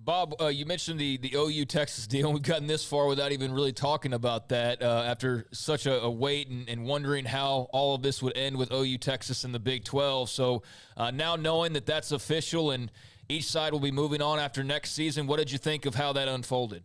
Bob, you mentioned the OU Texas deal, and we've gotten this far without even really talking about that after such a wait and wondering how all of this would end with OU Texas in the Big 12. So now knowing that that's official and each side will be moving on after next season, what did you think of how that unfolded?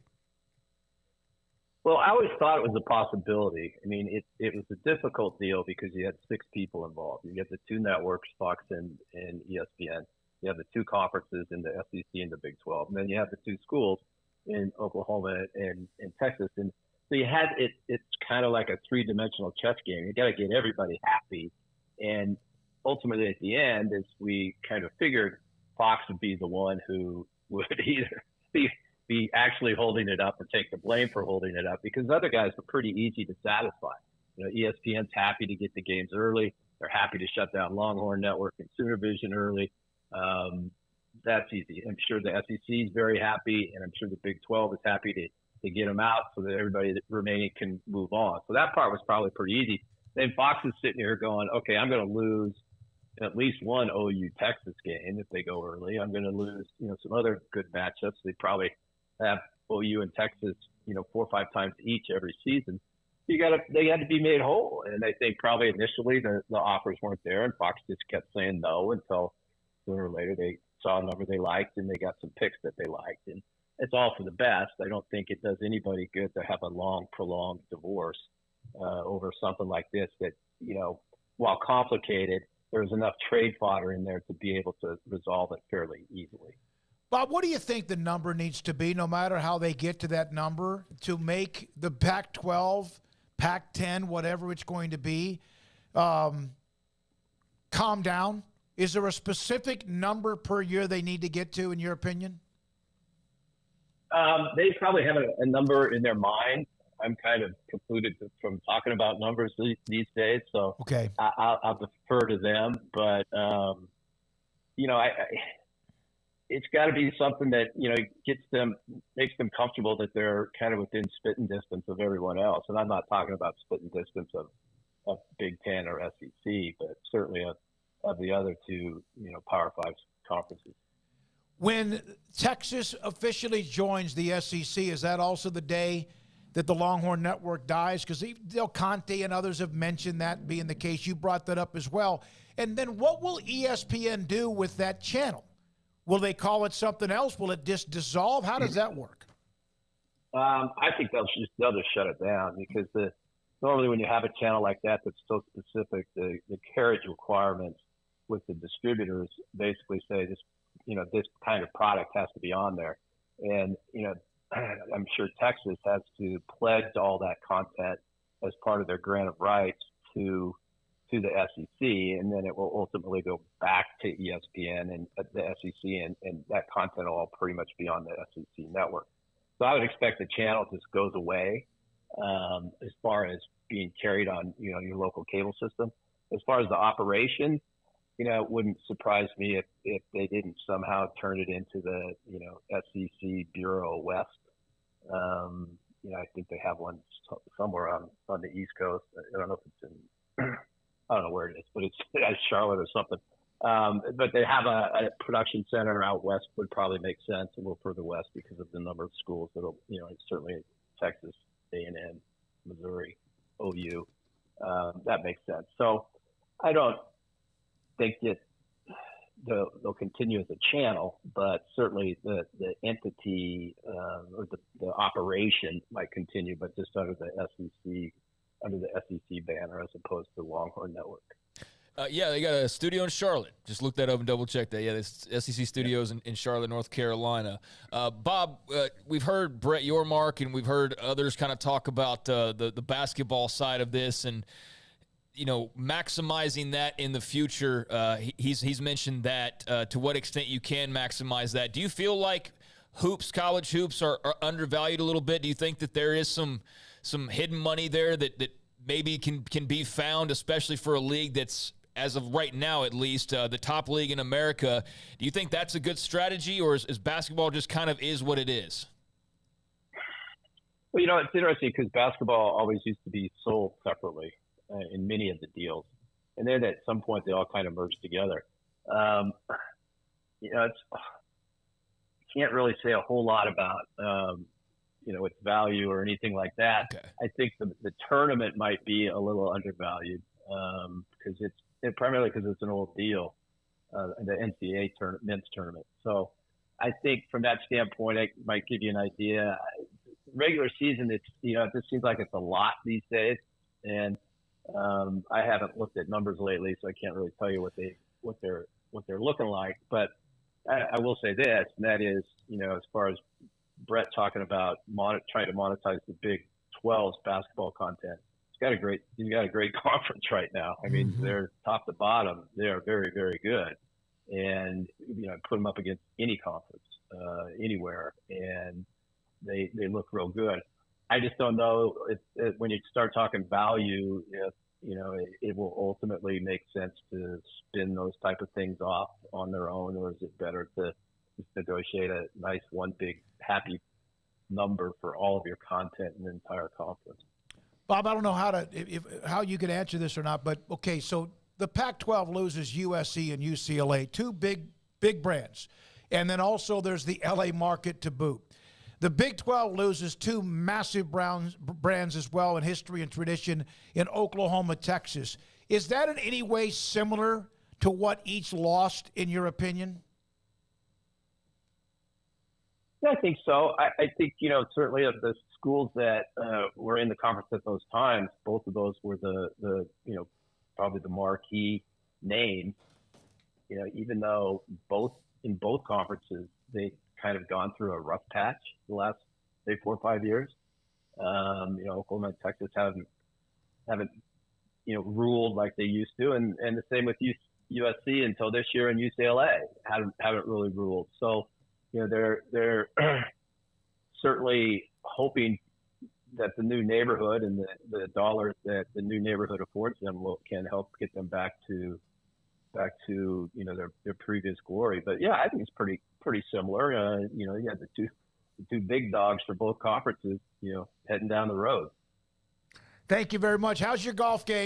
Well, I always thought it was a possibility. I mean, it was a difficult deal because you had 6 people involved. You had the 2 networks, Fox and ESPN. You have the 2 conferences in the SEC and the Big 12. And then you have the 2 schools in Oklahoma and Texas. And so you had it's kind of like a 3-dimensional chess game. You got to get everybody happy. And ultimately at the end, as we kind of figured, Fox would be the one who would either be actually holding it up or take the blame for holding it up, because other guys were pretty easy to satisfy. You know, ESPN's happy to get the games early. They're happy to shut down Longhorn Network and Sooner Vision early. That's easy. I'm sure the SEC is very happy, and I'm sure the Big 12 is happy to get them out so that everybody that remaining can move on. So that part was probably pretty easy. Then Fox is sitting here going, okay, I'm going to lose at least one OU Texas game if they go early. I'm going to lose, some other good matchups. They probably have OU and Texas, 4 or 5 times each every season. They had to be made whole. And I think probably initially the offers weren't there, and Fox just kept saying no until sooner or later they saw a number they liked and they got some picks that they liked. And it's all for the best. I don't think it does anybody good to have a long, prolonged divorce over something like this that, while complicated, there's enough trade fodder in there to be able to resolve it fairly easily. Bob, what do you think the number needs to be, no matter how they get to that number, to make the Pac-12, Pac-10, whatever it's going to be, calm down? Is there a specific number per year they need to get to, in your opinion? They probably have a number in their mind. I'm kind of precluded from talking about numbers these days, so okay. I'll defer to them. But, it's got to be something that, makes them comfortable that they're kind of within spitting distance of everyone else. And I'm not talking about spitting distance of Big Ten or SEC, but certainly of the other 2, Power 5 conferences. When Texas officially joins the SEC, is that also the day that the Longhorn Network dies? Because Del Conte and others have mentioned that being the case. You brought that up as well. And then what will ESPN do with that channel? Will they call it something else? Will it just dissolve? How does that work? I think they'll just shut it down, because normally when you have a channel like that that's so specific, the carriage requirements with the distributors basically say this kind of product has to be on there. And, I'm sure Texas has to pledge all that content as part of their grant of rights to the SEC, and then it will ultimately go back to ESPN and the SEC, and that content will all pretty much be on the SEC network. So I would expect the channel just goes away as far as being carried on, your local cable system. As far as the operation, it wouldn't surprise me if they didn't somehow turn it into the, SEC Bureau West. I think they have one somewhere on the East Coast. I don't know if it's in, I don't know where it is, but it's Charlotte or something. But they have a production center out west would probably make sense, a little further west because of the number of schools that'll, certainly Texas, A&M, Missouri, OU. That makes sense. So I don't think that they'll continue as a channel, but certainly the entity or the operation might continue, but just under the SEC banner as opposed to Longhorn Network. Yeah, they got a studio in Charlotte. Just look that up and double check that. Yeah, there's SEC studios in Charlotte, North Carolina. Bob, we've heard Brett Yormark and we've heard others kind of talk about the basketball side of this and, maximizing that in the future. He's mentioned that to what extent you can maximize that. Do you feel like college hoops are undervalued a little bit? Do you think that there is some hidden money there that maybe can be found, especially for a league that's, as of right now at least, the top league in America? Do you think that's a good strategy, or is basketball just kind of is what it is? Well, it's interesting because basketball always used to be sold separately in many of the deals. And then at some point they all kind of merged together. It's can't really say a whole lot about its value or anything like that. Okay. I think the tournament might be a little undervalued because primarily because it's an old deal, the NCAA men's tournament. So I think from that standpoint, I might give you an idea. Regular season, it just seems like it's a lot these days, and I haven't looked at numbers lately, so I can't really tell you what they're looking like. But I will say this, and that is, as far as Brett talking about trying to monetize the Big 12's basketball content, he's got a great conference right now. I mean, they're top to bottom, they are very, very good, and put them up against any conference anywhere, and they look real good. I just don't know if when you start talking value, if it will ultimately make sense to spin those type of things off on their own, or is it better to just negotiate a nice one big happy number for all of your content in the entire conference? Bob, I don't know how you can answer this or not, but okay, so the Pac-12 loses USC and UCLA, two big brands, and then also there's the LA market to boot. The Big 12 loses two massive brands as well in history and tradition in Oklahoma, Texas. Is that in any way similar to what each lost, in your opinion? Yeah, I think so. I think, certainly of the schools that were in the conference at those times, both of those were the probably the marquee names. Even though in both conferences, they kind of gone through a rough patch the last, say, 4 or 5 years. Oklahoma and Texas haven't ruled like they used to, and the same with USC until this year, and UCLA haven't really ruled. So, they're certainly hoping that the new neighborhood and the dollars that the new neighborhood affords them can help get them back to their previous glory. But yeah, I think it's pretty similar. You had the two big dogs for both conferences, heading down the road. Thank you very much. How's your golf game?